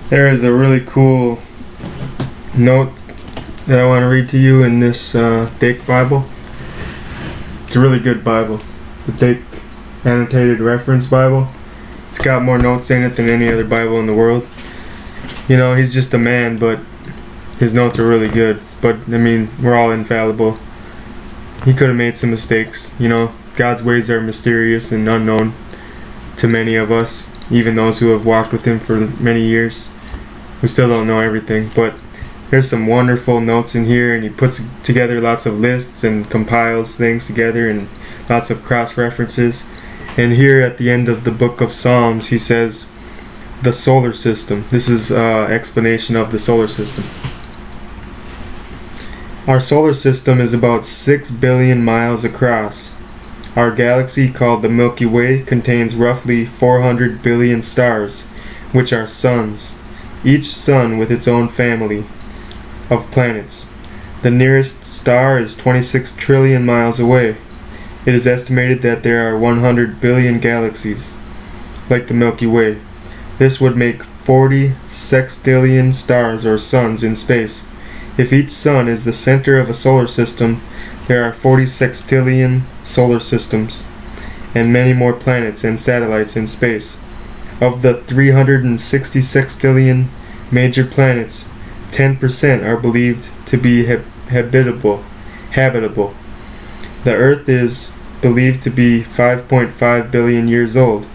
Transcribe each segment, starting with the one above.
There is a really cool note that I want to read to you in this Dake Bible. It's a really good Bible. The Dake Annotated Reference Bible. It's got more notes in it than any other Bible in the world. You know, he's just a man, but his notes are really good. But, I mean, we're all infallible. He could have made some mistakes. You know, God's ways are mysterious and unknown to many of us, even those who have walked with him for many years. We still don't know everything, but there's some wonderful notes in here, and he puts together lots of lists and compiles things together and lots of cross-references. And here at the end of the book of Psalms, he says, the solar system. This is explanation of the solar system. Our solar system is about 6 billion miles across. Our galaxy, called the Milky Way, contains roughly 400 billion stars, which are suns, each sun with its own family of planets. The nearest star is 26 trillion miles away. It is estimated that there are 100 billion galaxies, like the Milky Way. This would make 40 sextillion stars or suns in space. If each sun is the center of a solar system, there are 40 sextillion solar systems, and many more planets and satellites in space. Of the 360 sextillion major planets, 10% are believed to be habitable. The Earth is believed to be 5.5 billion years old,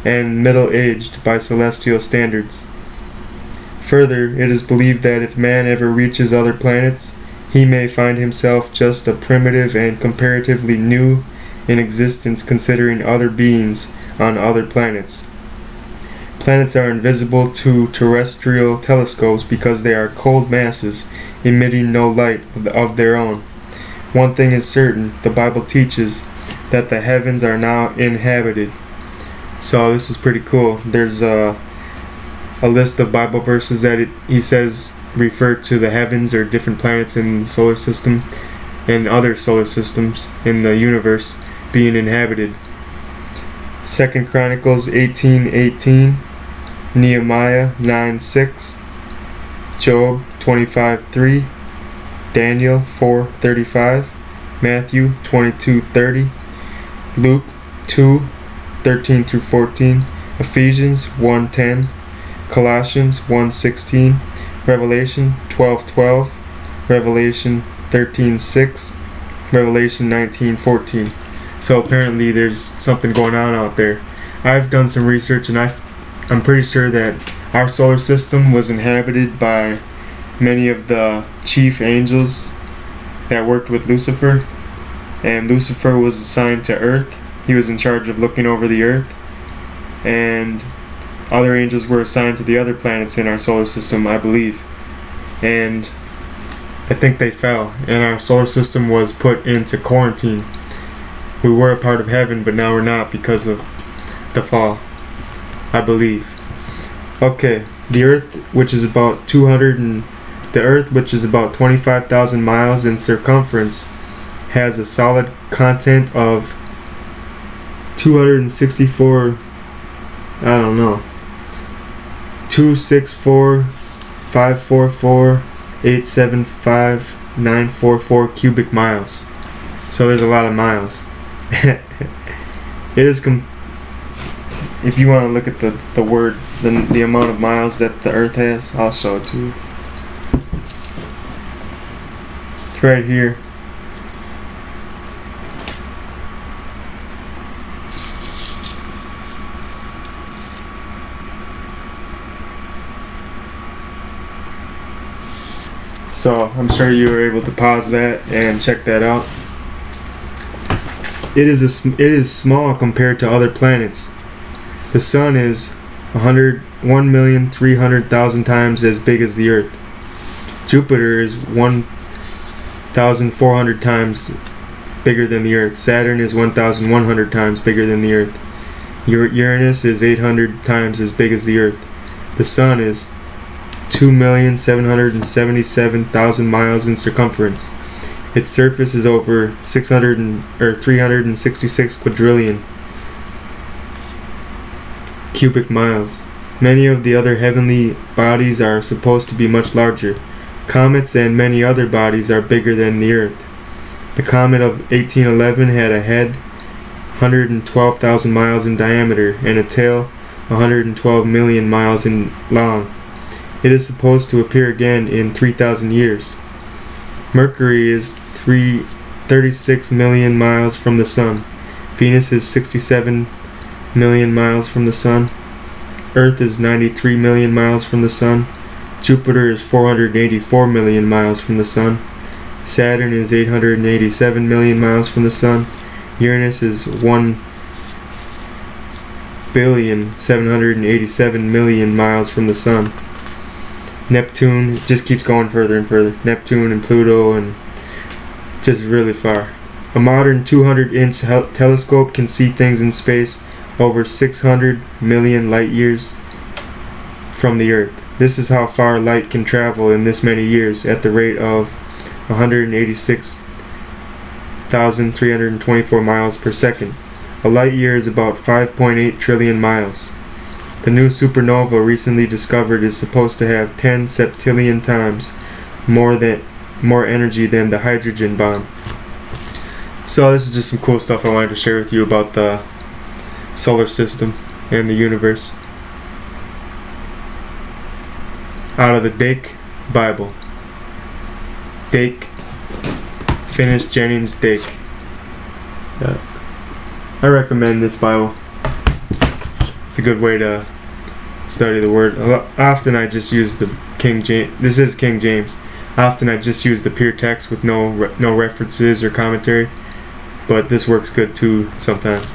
and middle-aged by celestial standards. Further, it is believed that if man ever reaches other planets, he may find himself just a primitive and comparatively new in existence considering other beings on other planets. Planets are invisible to terrestrial telescopes because they are cold masses emitting no light of their own. One thing is certain, the Bible teaches that the heavens are now inhabited. So this is pretty cool. There's a list of Bible verses that he says refer to the heavens or different planets in the solar system and other solar systems in the universe being inhabited. 2 Chronicles 18:18, Nehemiah 9:6, Job 25:3, Daniel 4:35, Matthew 22:30, Luke 2:13 through 14, Ephesians 1:10, Colossians 1:16, Revelation 12:12, Revelation 13:6, Revelation 19:14. So apparently there's something going on out there. I've done some research, and I'm pretty sure that our solar system was inhabited by many of the chief angels that worked with Lucifer, and Lucifer was assigned to Earth. He was in charge of looking over the Earth, and other angels were assigned to the other planets in our solar system, I believe. And I think they fell, and our solar system was put into quarantine. We were a part of heaven, but now we're not because of the fall, I believe. Okay, the Earth, which is about 25,000 miles in circumference, has a solid content of 264, 264,544,875,944 cubic miles. So there's a lot of miles. It is if you want to look at the word, the amount of miles that the Earth has, I'll show it to you. It's right here. So I'm sure you were able to pause that and check that out. It is small compared to other planets. The Sun is 1,300,000 times as big as the Earth. Jupiter is 1,400 times bigger than the Earth. Saturn is 1,100 times bigger than the Earth. Uranus is 800 times as big as the Earth. The Sun is 2,777,000 miles in circumference. Its surface is over 366 quadrillion cubic miles. Many of the other heavenly bodies are supposed to be much larger. Comets and many other bodies are bigger than the Earth. The comet of 1811 had a head 112,000 miles in diameter and a tail 112 million miles long. It is supposed to appear again in 3,000 years. Mercury is 36 million miles from the Sun. Venus is 67 million miles from the Sun. Earth is 93 million miles from the Sun. Jupiter is 484 million miles from the Sun. Saturn is 887 million miles from the Sun. Uranus is 1,787 million miles from the Sun. Neptune just keeps going further and further. Neptune and Pluto, and just really far. A modern 200-inch telescope can see things in space over 600 million light years from the Earth. This is how far light can travel in this many years at the rate of 186,324 miles per second. A light year is about 5.8 trillion miles. The new supernova recently discovered is supposed to have 10 septillion times more energy than the hydrogen bomb. So this is just some cool stuff I wanted to share with you about the solar system and the universe. Out of the Dake Bible. Dake. Finis Jennings Dake. I recommend this Bible. It's a good way to study the Word. Often I just use the King James. This is King James. Often I just use the pure text with no references or commentary. But this works good too sometimes.